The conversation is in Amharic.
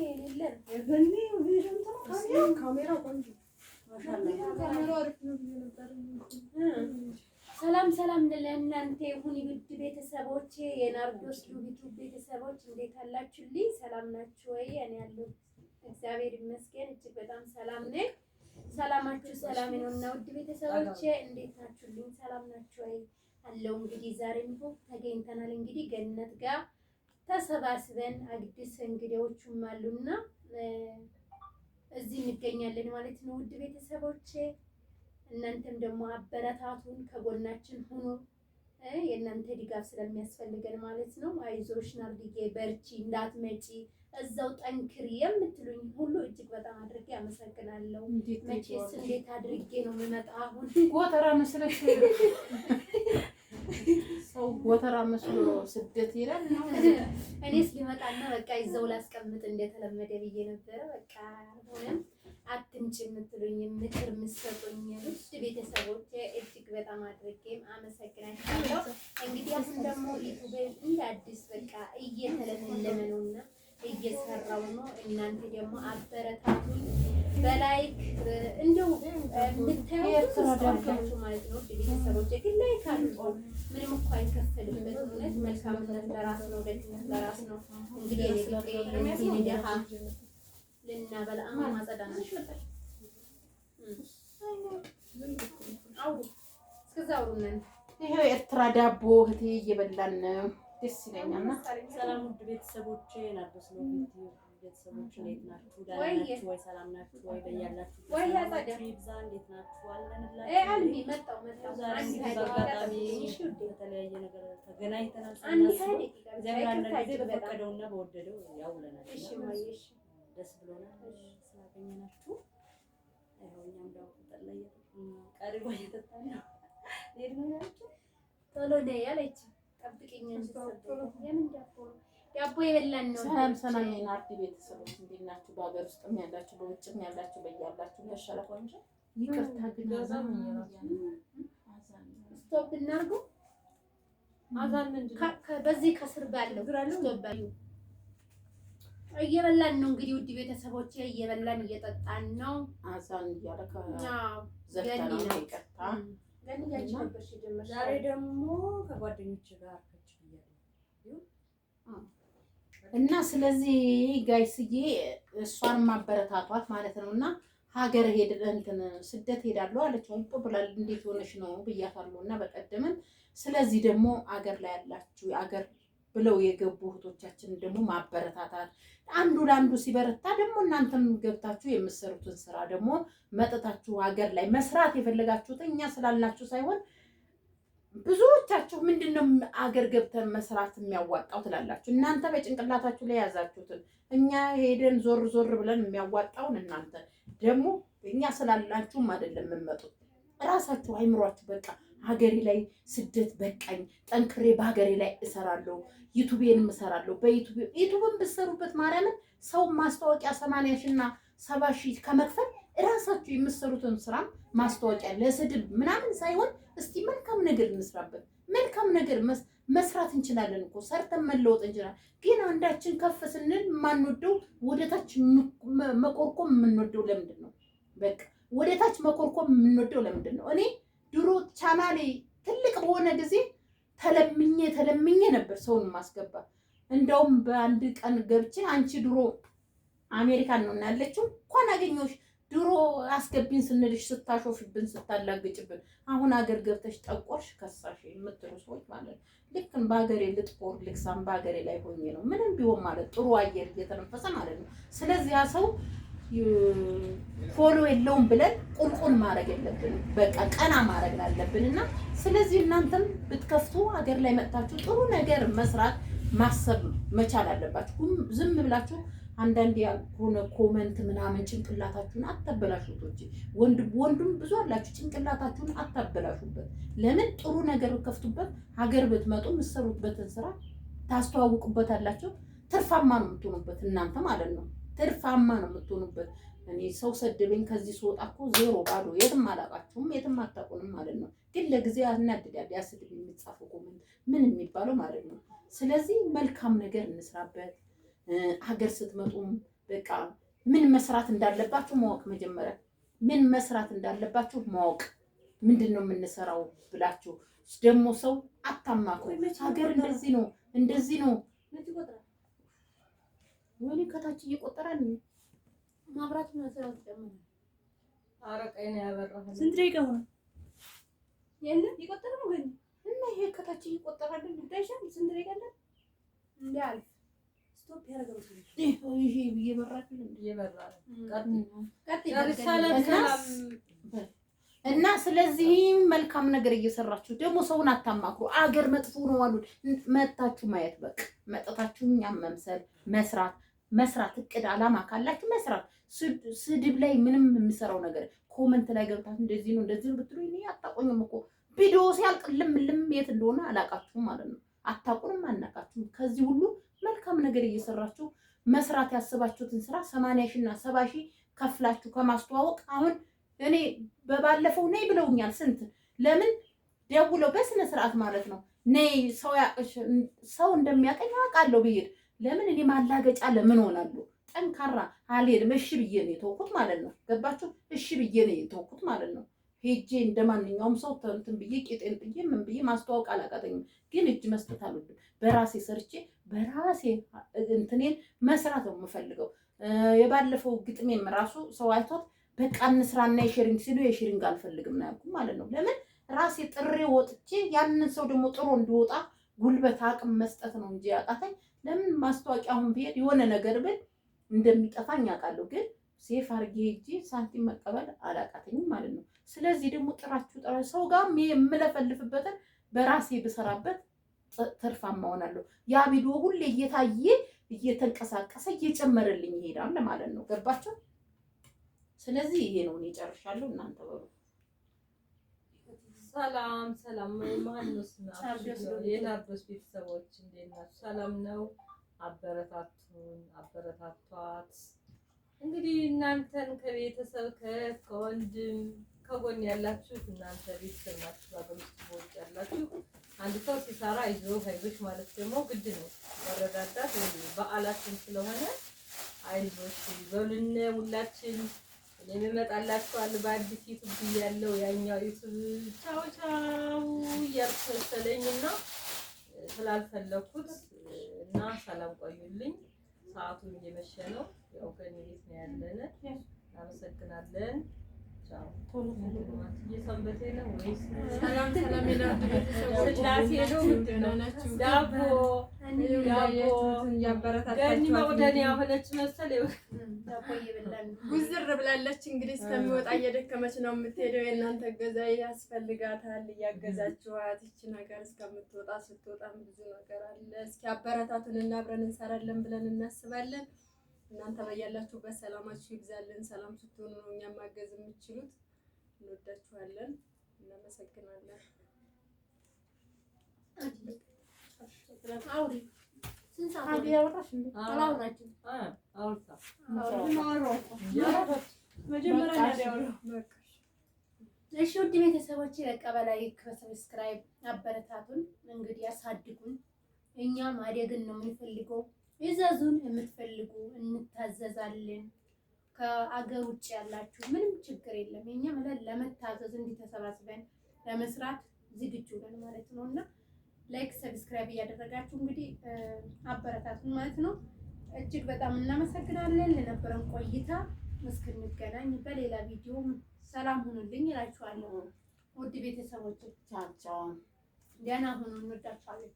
የሌለ የገኒ ቪዥን ካሜራ ቆንጆ ሰላም ለእናንተ ይሁን ውድ ቤተሰቦቼ፣ የናርዶስ ዩቲዩብ ቤተሰቦች እንዴት አላችሁልኝ? ሰላም ናችሁ ወይ? እኔ ያለው እግዚአብሔር ይመስገን እጅግ በጣም ሰላም ነኝ። ሰላማችሁ ሰላም ነውና ውድ ቤተሰቦቼ እንዴት ናችሁልኝ? ሰላም ናችሁ ወይ? አለው እንግዲህ ዛሬም ተገኝተናል። እንግዲህ ገነት ጋር ተሰባስበን አዲስ እንግዶችም አሉና እዚህ እንገኛለን ማለት ነው ውድ ቤተሰቦቼ። እናንተም ደግሞ አበረታቱን፣ ከጎናችን ሁኑ። የእናንተ ድጋፍ ስለሚያስፈልገን ማለት ነው። አይዞሽ ናርዲዬ በርቺ፣ እንዳትመጪ እዛው ጠንክሪ የምትሉኝ ሁሉ እጅግ በጣም አድርጌ አመሰግናለሁ። መቼስ እንዴት አድርጌ ነው የምመጣ አሁን ጎተራ መስለሽ ሰው ጎተራ መስሎ ስደት ይላል ነው። እኔስ ሊመጣና በቃ ይዘው ላስቀምጥ እንደተለመደ ብዬ ነበረ። በቃ ሆነም አትምጪ የምትሉኝ ምክር የምትሰጡኝ ውድ ቤተሰቦቼ እጅግ በጣም አድርጌም አመሰግናችኋለሁ። እንግዲህ አሁን ደግሞ ዩቲዩብ እንደ አዲስ በቃ እየተለመለመ ነውና እየሰራው ነው። እናንተ ደግሞ አበረታቱኝ በላይክ እንደው የምታዩት ተራዳችሁ ማለት ነው ውድ ቤተሰቦቼ። ግን ላይክ አድርጉ፣ ምንም እኮ አይከፈልበትም። እውነት መልካምነት ለራስ ነው፣ ደግነት ለራስ ነው። እንግዲህ እኔ ደሃ ልናበላ ማጸዳናሽ ነበር። አውሩ እስከዛ አውሩነን። ይሄው ኤርትራ ዳቦ እህቴ እየበላን ነው። ደስ ይለኛልና ሰላም ውድ ቤተሰቦቼ፣ ናርዶስ ነው ቤተሰቦቼ እንዴት ናችሁ? ደህና ናችሁ ወይ? ሰላም ናችሁ ወይ? በያላችሁ ወይ ያጸዳ ይብዛ። እንዴት ናችሁ? አለንላችሁ። አንዲ መጣው አንዲ አጋጣሚ በተለያየ ነገር ተገናኝተናል። እግዚአብሔር አንዳንዴ በፈቀደውና በወደደው ያውለናል። እሺ ማየሽ ደስ ብሎናል ስላገኘናችሁ። አይሆን እኛም ዳው ተጠለየ ቀሪባ እየተጣለ ነው ያላችሁ ቶሎ ነይ ያለች ጠብቂኝ እንድትሰጠው የምን ዳቦ የበላን ነው። ሰላም ናርዲ ቤተሰቦች እንዴት ናችሁ? በሀገር ውስጥም ያላችሁ በውጭም ያላችሁ በያላችሁ ለሸለቆ እንጂ ይቅርታ ግን አዛን ስቶፕ እናርጉ። አዛን ምንድነው? በዚህ ከስር ባለው ስቶፕ ባለው እየበላን ነው እንግዲህ ውድ ቤተሰቦቼ፣ እየበላን እየጠጣን ነው። አዛን እያለከ ዘፈና ነው። ይቅርታ ገንያች ነበር ሲጀምር። ዛሬ ደግሞ ከጓደኞቼ ጋር ከች ብያለሁ እና ስለዚህ ጋይስዬ እሷን ማበረታቷት ማለት ነውና ሀገር እንትን ስደት ሄዳለሁ አለች። ወንጦ ብላል። እንዴት ሆነሽ ነው ብያታለሁና በቀደምን። ስለዚህ ደግሞ አገር ላይ ያላችሁ አገር ብለው የገቡ እህቶቻችን ደግሞ ማበረታታት፣ አንዱ ለአንዱ ሲበረታ ደግሞ እናንተም ገብታችሁ የምትሰሩትን ስራ ደግሞ መጥታችሁ ሀገር ላይ መስራት የፈለጋችሁት እኛ ስላልናችሁ ሳይሆን ብዙዎቻችሁ ምንድነው አገር ገብተን መስራት የሚያዋጣው ትላላችሁ። እናንተ በጭንቅላታችሁ ላይ ያዛችሁትን እኛ ሄደን ዞር ዞር ብለን የሚያዋጣውን እናንተ ደግሞ እኛ ስላልናችሁም አይደለም የምትመጡት። ራሳችሁ አይምሯችሁ በቃ ሀገሬ ላይ ስደት በቃኝ፣ ጠንክሬ በሀገሬ ላይ እሰራለሁ፣ ዩቲዩብን እሰራለሁ። ዩቲዩብን ብትሰሩበት ማርያምን ሰው ማስታወቂያ 80,000 እና 70,000 ከመክፈል ራሳችሁ የምትሰሩትን ስራ ማስታወቂያ ለስድብ ምናምን ሳይሆን እስቲ መልካም ነገር እንስራበት። መልካም ነገር መስራት እንችላለን እኮ ሰርተን መለወጥ እንችላለን። ግን አንዳችን ከፍ ስንል የማንወደው ወደታች መቆርቆም የምንወደው ለምንድን ነው? በቃ ወደታች መቆርቆም የምንወደው ለምንድን ነው? እኔ ድሮ ቻናሌ ትልቅ በሆነ ጊዜ ተለምኜ ነበር ሰውን ማስገባ። እንደውም በአንድ ቀን ገብቼ አንቺ ድሮ አሜሪካን ነው ያለችው እንኳን አገኘሁሽ ድሮ አስገቢን ስንልሽ ስታሾፍብን ስታላግጭብን አሁን አገር ገብተሽ ጠቆርሽ ከሳሽ የምትሉ ሰዎች ማለት ነው። ልክም በሀገሬ ልጥቆር ልክሳም በሀገሬ ላይ ሆኜ ነው ምንም ቢሆን ማለት ጥሩ አየር እየተነፈሰ ማለት ነው። ስለዚህ ያ ሰው ፎሎ የለውም ብለን ቁልቁል ማድረግ የለብንም። በቃ ቀና ማድረግ አለብንና ስለዚህ እናንተም ብትከፍቱ ሀገር ላይ መጣችሁ ጥሩ ነገር መስራት ማሰብ መቻል አለባችሁ። ዝም ብላችሁ አንዳንድ ያልሆነ ኮመንት ምናምን ጭንቅላታችሁን አታበላሹት። ወንዱም ብዙ አላችሁ፣ ጭንቅላታችሁን አታበላሹበት። ለምን ጥሩ ነገር ከፍቱበት። ሀገር ብትመጡ የምትሰሩበትን ስራ ታስተዋውቁበታላችሁ። ትርፋማ ነው የምትሆኑበት እናንተ ማለት ነው። ትርፋማ ነው የምትሆኑበት። እኔ ሰው ሰደበኝ ከዚህ ስወጣ እኮ ዜሮ ባዶ የትም አላውቃችሁም የትም አታውቁንም ማለት ነው። ግን ለጊዜ ያናድዳል ያስድብ የሚጻፈው ኮመንት ምን የሚባለው ማለት ነው። ስለዚህ መልካም ነገር እንስራበት። ሀገር ስትመጡም በቃ ምን መስራት እንዳለባችሁ ማወቅ፣ መጀመሪያ ምን መስራት እንዳለባችሁ ማወቅ። ምንድን ነው የምንሰራው ብላችሁ ደግሞ ሰው አታማክሩ። ሀገር እንደዚህ ነው እንደዚህ ነው። ወይኔ ከታች እየቆጠራል ማብራት ነው ሰው ተጨመረ። አረቀይ ነው ያበራው። ስንት ደቂቃ ሆነ? የለም ይቆጠር ነው ግን እና ይሄ ከታች እየቆጠራል እንዳይሻል ስንት ደቂቃ አለ እንዳል ስቶፕ ያደርገው ይሄ እየበራል እና ስለዚህ መልካም ነገር እየሰራችሁ ደግሞ ሰውን አታማክሩ። አገር መጥፎ ነው አሉ መጣችሁ ማየት በቃ መጣታችሁ እኛም መምሰል መስራት እቅድ አላማ ካላችሁ መስራት። ስድብ ላይ ምንም የምሰራው ነገር ኮመንት ላይ ገብታችሁ እንደዚህ ነው እንደዚህ ነው ብትሉ እኔ አታቆኝም እኮ ቪዲዮ ሲያልቅ ልም የት እንደሆነ አላቃችሁም ማለት ነው። አታቁንም አናቃችሁም። ከዚህ ሁሉ መልካም ነገር እየሰራችሁ መስራት ያስባችሁትን ስራ 80 ሺህ እና 70 ሺህ ከፍላችሁ ከማስተዋወቅ አሁን እኔ በባለፈው ነይ ብለውኛል። ስንት ለምን ደውለው በስነ ስርዓት ማለት ነው ነይ ሰው እንደሚያቀኝ አውቃለሁ ብዬ ለምን እኔ ማላገጫ ለምን ሆናለሁ? ጠንካራ አልሄድም። እሺ ብዬ ነው የተውኩት ማለት ነው። ገባችሁ? እሺ ብዬ ነው የተውኩት ማለት ነው። ሄጄ እንደማንኛውም ሰው እንትን ብዬ ቄጤን ብዬ ምን ብዬ ማስተዋወቅ አላቃተኝም። ግን እጅ መስጠት አልወድም። በራሴ ሰርቼ በራሴ እንትኔን መስራት ነው የምፈልገው። የባለፈው ግጥሜም ራሱ ሰው አይቶት በቃ እንስራና የሼሪንግ ሲሉ የሼሪንግ አልፈልግም ነው ያልኩት ማለት ነው። ለምን ራሴ ጥሬ ወጥቼ ያንን ሰው ደግሞ ጥሩ እንዲወጣ ጉልበት አቅም መስጠት ነው እንጂ ያቃተኝ። ለምን ማስታወቂያ አሁን ብሄድ የሆነ ነገር ብል እንደሚጠፋኝ አውቃለሁ። ግን ሴፍ አድርጌ ሄጄ ሳንቲም መቀበል አላቃተኝም ማለት ነው። ስለዚህ ደግሞ ጥራችሁ ሰው ጋር የምለፈልፍበትን በራሴ ብሰራበት ትርፋማ እሆናለሁ። ያ ቪዲዮ ሁሌ እየታየ እየተንቀሳቀሰ እየጨመረልኝ ይሄዳል ማለት ነው። ገባችሁ? ስለዚህ ይሄ ነው። እኔ ጨርሻለሁ። እናንተ በሉ። ሰላም ማህኖስ የናርዶስ ቤተሰቦች እንዴት ናችሁ? ሰላም ነው? አበረታቷት። እንግዲህ እናንተን ከቤተሰብ ከወንድም ከጎን ያላችሁ እናንተ ቤተሰብ ናችሁ። በአገር ውስጥ በውጭ ያላችሁ አንድ ሰው ሲሰራ አይዞሽ ማለት ደግሞ ግድ ነው። መረዳዳት በዓላችን ስለሆነ አይዞሽ በሉን ሁላችን። እኔም እመጣላችኋለሁ በአዲስ ዩቱብ ያለው ያኛው ዩቱብ ቻው እያልኩ መሰለኝና ስላልፈለኩት እና ሰላም ቆዩልኝ። ሰዓቱን እየመሸ ነው። ያው ከኔ ቤት ነው ያለነ። እናመሰግናለን። ቻው እየሰንበቴ ነው ወይስ ሰላም ይላል ስላሴ ነው? ዳቦ ያበረታታችሁ መውደኔ ያሆነች መሰል ጉዝር ብላለች። እንግዲህ እስከሚወጣ እየደከመች ነው የምትሄደው። የእናንተ እገዛ ያስፈልጋታል። እያገዛችኋት ይቺ ነገር እስከምትወጣ ስትወጣም ብዙ ነገር አለ። እስኪ አበረታቱን እና አብረን እንሰራለን ብለን እናስባለን። እናንተ በያላችሁበት ሰላማችሁ ይብዛልን። ሰላም ስትሆኑ ነው እኛም ማገዝ የምትችሉት። እንወዳችኋለን። እናመሰግናለን። አውሪ ስንት ሰዓት ያወራሽ እንዴ? አላወራችም። መጀመሪያ እሺ ውድ ቤተሰቦቼ በቃ በላይ ሰብስክራይብ አበረታቱን። እንግዲህ ያሳድጉን። እኛ ማደግን ነው የምንፈልገው። ይዘዙን፣ የምትፈልጉ እንታዘዛለን። ከአገር ውጭ ያላችሁ ምንም ችግር የለም። እኛ ማለት ለመታዘዝ እንዲተሰባስበን ለመስራት ዝግጁ ነን ማለት ነውና ላይክ ሰብስክራይብ እያደረጋችሁ እንግዲህ አበረታቱን ማለት ነው። እጅግ በጣም እናመሰግናለን ለነበረን ቆይታ። እስክንገናኝ በሌላ ቪዲዮ ሰላም ሁኑልኝ እላችኋለሁ። ውድ ቤተሰቦች ቻው፣ ደህና ሁኑ። እንወዳችኋለን።